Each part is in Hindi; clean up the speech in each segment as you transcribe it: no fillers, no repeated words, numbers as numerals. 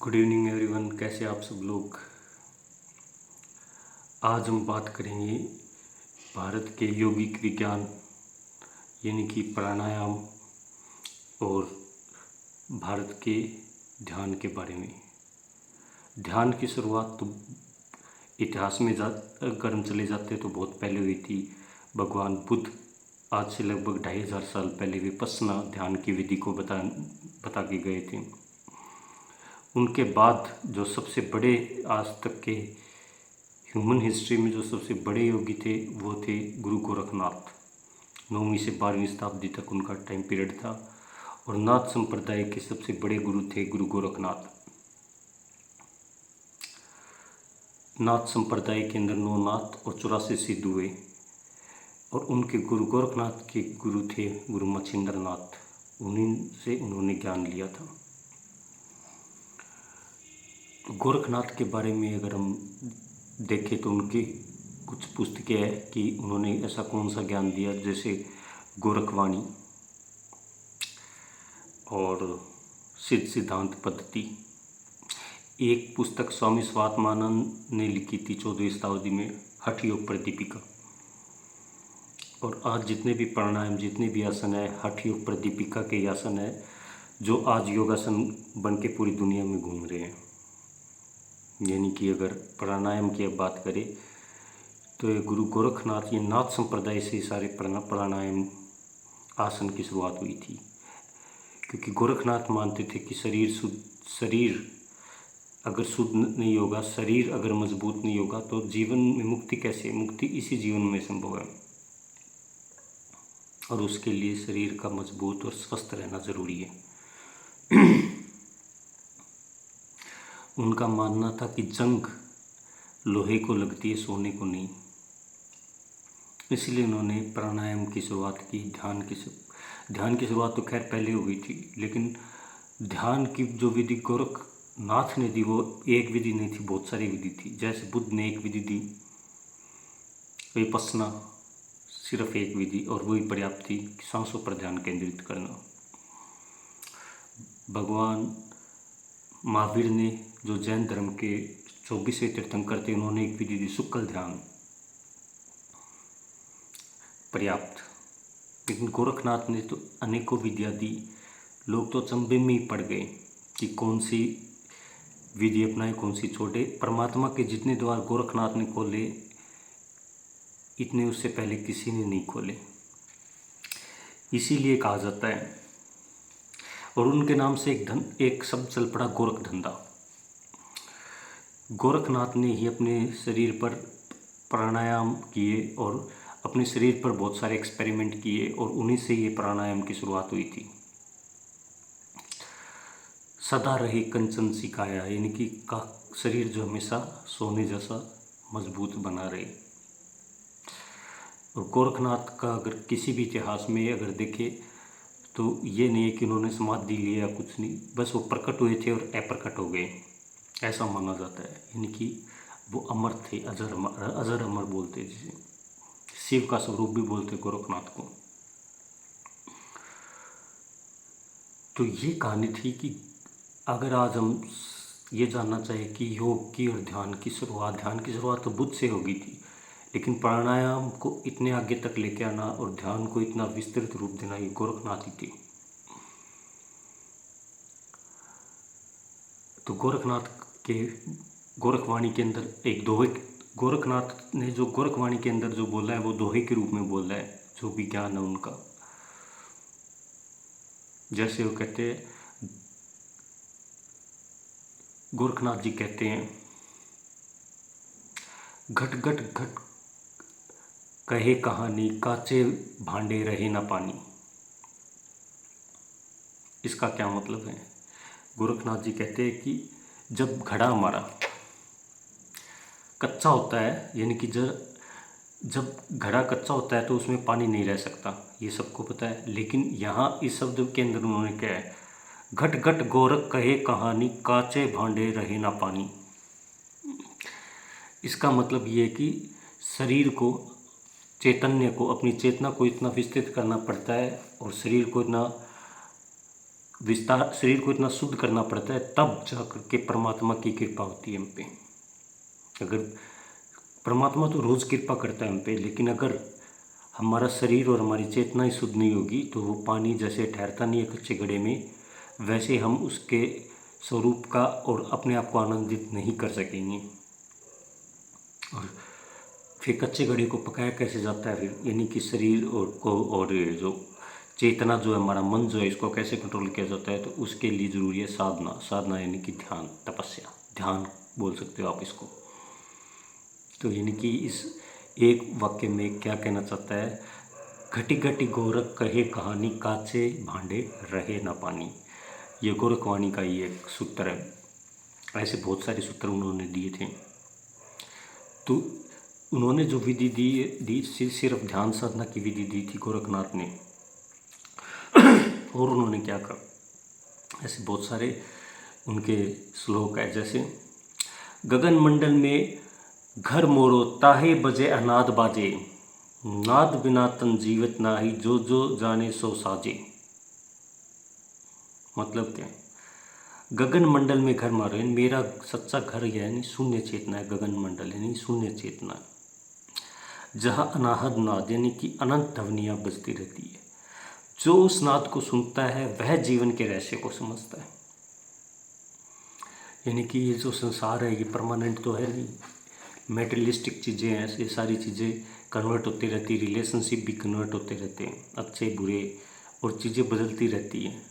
Good evening everyone. कैसे आप सब लोग। आज हम बात करेंगे भारत के यौगिक विज्ञान यानी कि प्राणायाम और भारत के ध्यान के बारे में। ध्यान की शुरुआत तो इतिहास में अगर हम चले जाते तो बहुत पहले हुई थी। भगवान बुद्ध आज से लगभग 2500 साल पहले विपश्यना ध्यान की विधि को बता के गए थे। उनके बाद जो सबसे बड़े आज तक के ह्यूमन हिस्ट्री में जो सबसे बड़े योगी थे वो थे गुरु गोरखनाथ। 9वीं से 12वीं शताब्दी तक उनका टाइम पीरियड था और नाथ संप्रदाय के सबसे बड़े गुरु थे गुरु गोरखनाथ। नाथ संप्रदाय के अंदर 9 नाथ और 84 सिद्ध हुए और उनके गुरु गोरखनाथ के गुरु थे गुरु मच्छिंद्र नाथ। उन्हीं से उन्होंने ज्ञान लिया था। गोरखनाथ के बारे में अगर हम देखें तो उनकी कुछ पुस्तकें हैं कि उन्होंने ऐसा कौन सा ज्ञान दिया, जैसे गोरखवाणी और सिद्ध सिद्धांत पद्धति। एक पुस्तक स्वामी स्वात्मानंद ने लिखी थी 14वीं शताब्दी में, हठ योग प्रदीपिका। और आज जितने भी प्राणायाम जितने भी आसन है हठ योग प्रदीपिका के आसन है जो आज योगासन बन के पूरी दुनिया में घूम रहे हैं। यानी कि अगर प्राणायाम की अब बात करें तो ये गुरु गोरखनाथ ये नाथ संप्रदाय से सारे प्राणायाम आसन की शुरुआत हुई थी, क्योंकि गोरखनाथ मानते थे कि शरीर अगर शुद्ध नहीं होगा, शरीर अगर मजबूत नहीं होगा तो जीवन में मुक्ति कैसे। मुक्ति इसी जीवन में संभव है और उसके लिए शरीर का मजबूत और स्वस्थ रहना जरूरी है। उनका मानना था कि जंग लोहे को लगती है, सोने को नहीं। इसलिए उन्होंने प्राणायाम की शुरुआत की। ध्यान की शुरुआत तो खैर पहले हो गई थी, लेकिन ध्यान की जो विधि गोरखनाथ ने दी वो एक विधि नहीं थी, बहुत सारी विधि थी। जैसे बुद्ध ने एक विधि दी विपश्यना, सिर्फ एक विधि, और वही पर्याप्त थी, सांसों पर ध्यान केंद्रित करना। भगवान महावीर ने जो जैन धर्म के 24वें तीर्थंकर थे उन्होंने एक विधि दी शुक्ल ध्यान, पर्याप्त। लेकिन गोरखनाथ ने तो अनेकों विधियाँ दी। लोग तो अचंभे में ही पड़ गए कि कौन सी विधि अपनाए कौन सी छोड़े। परमात्मा के जितने द्वार गोरखनाथ ने खोले इतने उससे पहले किसी ने नहीं खोले, इसीलिए कहा जाता है। और उनके नाम से एक शब्द चल पड़ा, गोरख धंधा। गोरखनाथ ने ही अपने शरीर पर प्राणायाम किए और अपने शरीर पर बहुत सारे एक्सपेरिमेंट किए और उन्हीं से ये प्राणायाम की शुरुआत हुई थी। सदा रहे कंचन सी काया, यानी कि का शरीर जो हमेशा सोने जैसा मजबूत बना रहे। और गोरखनाथ का अगर किसी भी इतिहास में अगर देखें तो ये नहीं है कि उन्होंने समाधि लिया या कुछ नहीं, बस वो प्रकट हुए थे और अप्रकट हो गए, ऐसा माना जाता है। यानी कि वो अमर थे, अजर अमर बोलते, जिसे शिव का स्वरूप भी बोलते गोरखनाथ को। तो ये कहानी थी कि अगर आज हम ये जानना चाहें कि योग की और ध्यान की शुरुआत तो बुद्ध से होगी थी, लेकिन प्राणायाम को इतने आगे तक लेके आना और ध्यान को इतना विस्तृत रूप देना ये गोरखनाथ ही थी। तो गोरखनाथ के गोरखवाणी के अंदर एक दोहे, गोरखनाथ ने जो गोरखवाणी के अंदर जो बोला है वो दोहे के रूप में बोला है, जो भी ज्ञान है उनका। जैसे वो कहते हैं, गोरखनाथ जी कहते हैं, घट घट घट कहे कहानी, काचे भांडे रहे ना पानी। इसका क्या मतलब है? गोरखनाथ जी कहते हैं कि जब घड़ा हमारा कच्चा होता है, यानी कि जब घड़ा कच्चा होता है तो उसमें पानी नहीं रह सकता, ये सबको पता है। लेकिन यहाँ इस शब्द के अंदर उन्होंने क्या है, घट घट गोरख कहे कहानी, काचे भांडे रहे ना पानी। इसका मतलब ये है कि शरीर को, चैतन्य को, अपनी चेतना को इतना विस्तृत करना पड़ता है और शरीर को इतना विस्तार, शरीर को इतना शुद्ध करना पड़ता है, तब जाकर के परमात्मा की कृपा होती है हम पे। अगर परमात्मा तो रोज़ कृपा करता है हम पे, लेकिन अगर हमारा शरीर और हमारी चेतना ही शुद्ध नहीं होगी तो वो पानी जैसे ठहरता नहीं है कच्चे घड़े में, वैसे हम उसके स्वरूप का और अपने आप को आनंदित नहीं कर सकेंगे। और फिर कच्चे घड़े को पकाया कैसे जाता है फिर, यानी कि शरीर और जो चेतना जो है, हमारा मन जो है, इसको कैसे कंट्रोल किया जाता है, तो उसके लिए ज़रूरी है साधना। साधना यानी कि ध्यान, तपस्या, ध्यान बोल सकते हो आप इसको। तो यानी कि इस एक वाक्य में क्या कहना चाहता है, घटी घटी गोरख कहे कहानी, काचे भांडे रहे न पानी। ये गोरखवाणी का ही एक सूत्र है। ऐसे बहुत सारे सूत्र उन्होंने दिए थे। तो उन्होंने जो विधि दी सिर्फ ध्यान साधना की विधि दी थी गोरखनाथ ने। और उन्होंने क्या कहा, ऐसे बहुत सारे उनके श्लोक है, जैसे गगन मंडल में घर मोरो, ताहे बजे अनाद बाजे, नाद बिना तन जीवित नाही, जो जो जाने सो साजे। मतलब क्या है, गगन मंडल में घर मारो, यानी मेरा सच्चा घर यह यानी शून्य चेतना है। गगन मंडल यानी शून्य चेतना, जहाँ अनाहद नाद यानी कि अनंत ध्वनियाँ बजती रहती है। जो उस नाद को सुनता है वह जीवन के रहस्य को समझता है। यानी कि ये जो संसार है ये परमानेंट तो है नहीं, मेटेरियलिस्टिक चीज़ें हैं, ये सारी चीज़ें कन्वर्ट होती रहती, रिलेशनशिप भी कन्वर्ट होते रहते हैं, अच्छे बुरे, और चीज़ें बदलती रहती हैं।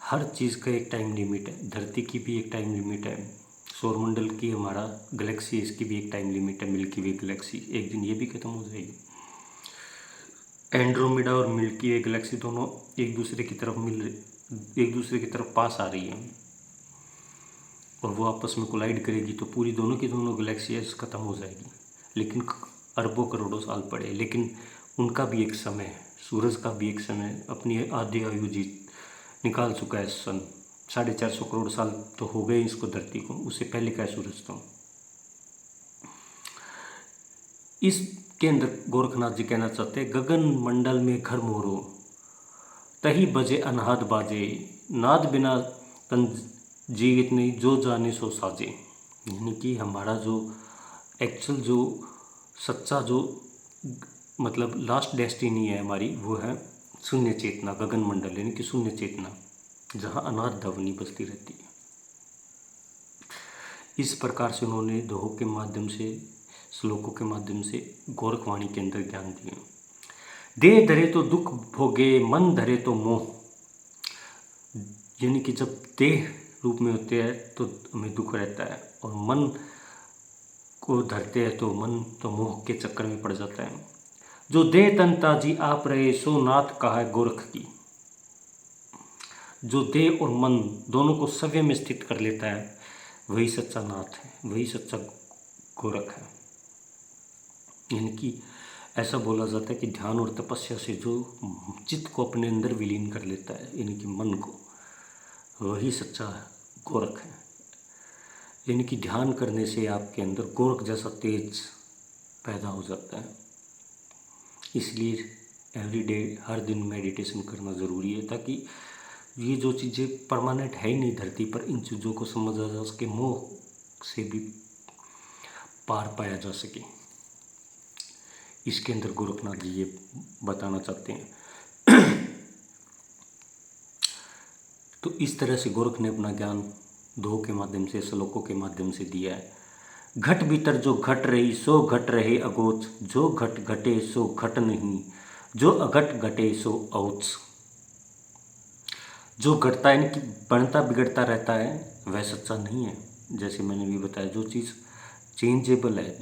हर चीज़ का एक टाइम लिमिट है। धरती की भी एक टाइम लिमिट है, सौरमंडल की, हमारा गैलेक्सी, इसकी भी एक टाइम लिमिट है, मिल्की वे गैलेक्सी, एक दिन ये भी खत्म हो जाएगी। एंड्रोमेडा और मिल्की वे गैलेक्सी दोनों एक दूसरे की तरफ पास आ रही हैं, और वो आपस में कोलाइड करेगी तो पूरी दोनों की दोनों गैलेक्सीज खत्म हो जाएगी। लेकिन अरबों करोड़ों साल पड़े, लेकिन उनका भी एक समय है। सूरज का भी एक समय अपनी आधी आयु जीत निकाल चुका है। सन 450 करोड़ साल तो हो गए इसको, धरती को, उससे पहले का है सूरज। तो इसके अंदर गोरखनाथ जी कहना चाहते हैं, गगन मंडल में घर मोरो, तही बजे अनहद बाजे, नाद बिना तन जीवित नहीं, जो जाने सो साजे। यानी कि हमारा जो एक्चुअल जो सच्चा जो मतलब लास्ट डेस्टिनी है हमारी, वो है शून्य चेतना, गगन मंडल यानी कि शून्य चेतना, जहाँ अनाद ध्वनि बजती रहती है। इस प्रकार से उन्होंने दोहों के माध्यम से, श्लोकों के माध्यम से गोरखवाणी के अंदर ज्ञान दिए। देह धरे तो दुख भोगे, मन धरे तो मोह। यानी कि जब देह रूप में होते हैं तो हमें दुख रहता है, और मन को धरते हैं तो मन तो मोह के चक्कर में पड़ जाता है। जो देह तन ताजी आप रहे, सो नाथ कहा है गोरख की। जो देह और मन दोनों को सव्य में स्थित कर लेता है, वही सच्चा नाथ है, वही सच्चा गोरख है। यानी कि ऐसा बोला जाता है कि ध्यान और तपस्या से जो चित्त को अपने अंदर विलीन कर लेता है, यानी कि मन को, वही सच्चा गोरख है। यानी कि ध्यान करने से आपके अंदर गोरख जैसा तेज पैदा हो जाता है। इसलिए एवरीडे, हर दिन मेडिटेशन करना ज़रूरी है, ताकि ये जो चीज़ें परमानेंट है ही नहीं धरती पर, इन चीज़ों को समझा जा सके, मोह से भी पार पाया जा सके। इसके अंदर गोरखनाथ जी ये बताना चाहते हैं। तो इस तरह से गोरख ने अपना ज्ञान दोह के माध्यम से, श्लोकों के माध्यम से दिया है। घट भीतर जो घट रही, सो घट रहे अगोच, जो घट घटे सो घट नहीं, जो अघट घटे सो औच। जो घटता है कि बनता बिगड़ता रहता है, वह सच्चा नहीं है। जैसे मैंने भी बताया, जो चीज़ चेंजेबल है,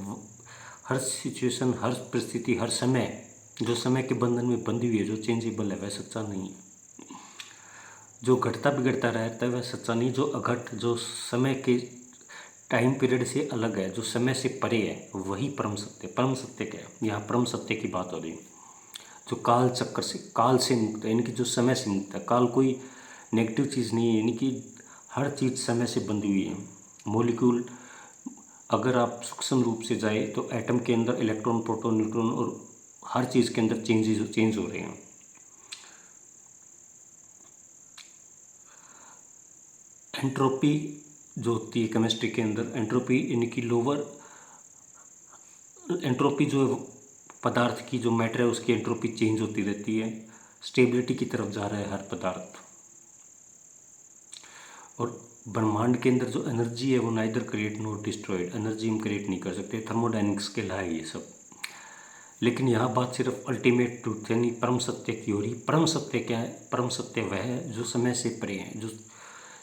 हर सिचुएशन, हर परिस्थिति, हर समय, जो समय के बंधन में बंधी हुई है, जो चेंजेबल है, वह सच्चा नहीं है। जो घटता बिगड़ता रहता है वह सच्चा नहीं। जो अघट, जो समय के टाइम पीरियड से अलग है, जो समय से परे है, वही परम सत्य। परम सत्य क्या है, यहाँ परम सत्य की बात हो रही है। जो काल चक्कर से, काल से मुक्त है, यानी कि जो समय से मुक्त है। काल कोई नेगेटिव चीज़ नहीं है, यानी कि हर चीज़ समय से बंधी हुई है। मॉलिक्यूल अगर आप सूक्ष्म रूप से जाए तो एटम के अंदर इलेक्ट्रॉन, प्रोटॉन, न्यूट्रॉन और हर चीज़ के अंदर चेंज हो रहे हैं। एंट्रोपी जो होती है केमिस्ट्री के अंदर, एंट्रोपी यानी कि लोअर एंट्रोपी जो पदार्थ की जो मैटर है उसकी एंट्रोपी चेंज होती रहती है, स्टेबिलिटी की तरफ जा रहा है हर पदार्थ। और ब्रह्मांड के अंदर जो एनर्जी है वो neither create not destroyed, energy हम क्रिएट नहीं कर सकते, थर्मोडाइनमिक्स के ला है ये सब। लेकिन यहाँ बात सिर्फ अल्टीमेट ट्रूथ यानी परम सत्य की हो रही। परम सत्य क्या है? परम सत्य वह है जो समय से परे है, जो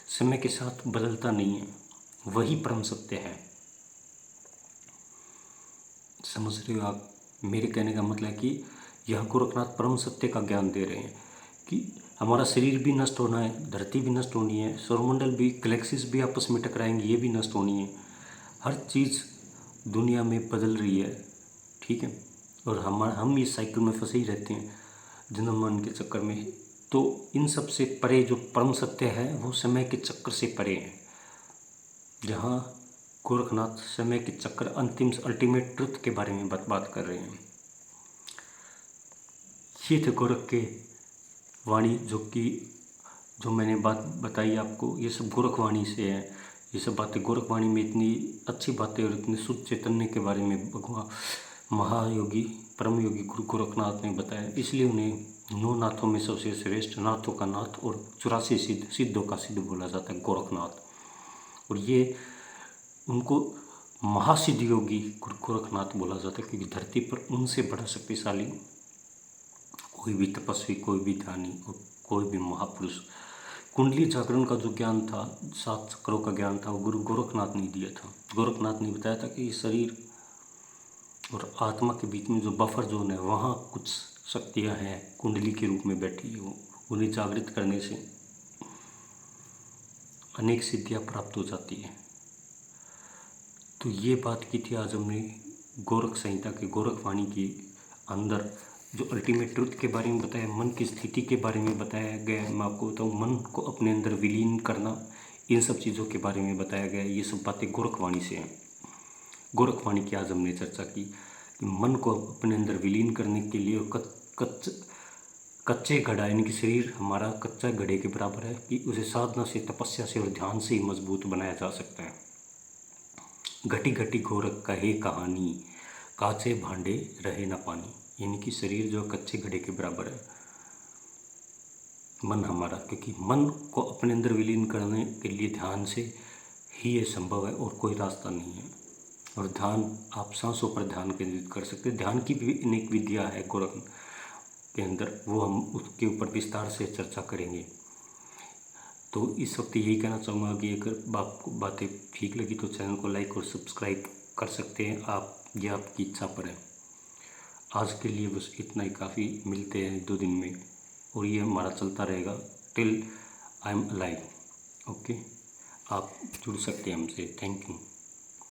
समय के साथ बदलता नहीं है, वही परम सत्य है। समझ रहे हो आप? मेरे कहने का मतलब है कि यह गोरखनाथ परम सत्य का ज्ञान दे रहे हैं कि हमारा शरीर भी नष्ट होना है, धरती भी नष्ट होनी है, सौरमंडल भी, गैलेक्सीज भी आपस में टकराएंगी, ये भी नष्ट होनी है। हर चीज़ दुनिया में बदल रही है, ठीक है। और हम इस साइकिल में फंसे ही रहते हैं जन्म मरण के चक्कर में। तो इन सब से परे जो परम सत्य है वो समय के चक्कर से परे है, जहाँ गोरखनाथ समय के चक्कर अंतिम अल्टीमेट ट्रुथ के बारे में बात कर रहे हैं। ये थे गोरख के वाणी, जो मैंने बात बताई आपको, ये सब गोरखवाणी से है। ये सब बातें गोरखवाणी में इतनी अच्छी बातें और इतने शुद्ध चैतन्य के बारे में भगवान महायोगी परम योगी गुरु गोरखनाथ ने बताया, इसलिए उन्हें 9 नाथों में सबसे श्रेष्ठ, नाथों का नाथ और 84 सिद्धों का सिद्ध बोला जाता है गोरखनाथ। और ये उनको महासिद्ध योगी गुरु गोरखनाथ बोला जाता है, क्योंकि धरती पर उनसे बड़ा शक्तिशाली कोई भी तपस्वी, कोई भी ध्यानी और कोई भी महापुरुष, कुंडली जागरण का जो ज्ञान था, 7 चक्रों का ज्ञान था, वो गुरु गोरखनाथ ने दिया था। गोरखनाथ ने बताया था कि शरीर और आत्मा के बीच में जो बफर जोन है, वहाँ कुछ शक्तियाँ हैं कुंडली के रूप में बैठी है, उन्हें जागृत करने से अनेक सिद्धियाँ प्राप्त हो जाती हैं। तो ये बात की थी आज हमने गोरख संहिता के गोरखवाणी के अंदर जो अल्टीमेट ट्रुथ के बारे में बताया, मन की स्थिति के बारे में बताया गया है। मैं आपको बताऊँ, मन को अपने अंदर विलीन करना, इन सब चीज़ों के बारे में बताया गया है। ये सब बातें गोरखवाणी से हैं। गोरखवाणी की आज हमने चर्चा की कि मन को अपने अंदर विलीन करने के लिए कच्चे घड़ा यानी कि शरीर हमारा कच्चा घड़े के बराबर है कि उसे साधना से, तपस्या से और ध्यान से ही मजबूत बनाया जा सकता है। घटी घटी गोरख कहे कहानी, काचे भांडे रहे न पानी, यानी कि शरीर जो कच्चे घड़े के बराबर है मन हमारा, क्योंकि मन को अपने अंदर विलीन करने के लिए ध्यान से ही ये संभव है और कोई रास्ता नहीं है। और ध्यान, आप सांसों पर ध्यान केंद्रित कर सकते हैं। ध्यान की भी अनेक विधियाँ है गोरख के अंदर, वो हम उसके ऊपर विस्तार से चर्चा करेंगे। तो इस वक्त यही कहना चाहूँगा कि अगर आपको बातें ठीक लगी तो चैनल को लाइक और सब्सक्राइब कर सकते हैं आप, ये आपकी इच्छा पर है। आज के लिए बस इतना ही काफ़ी। मिलते हैं 2 दिन में और ये हमारा चलता रहेगा till I am alive. Okay, आप जुड़ सकते हैं हमसे। Thank you.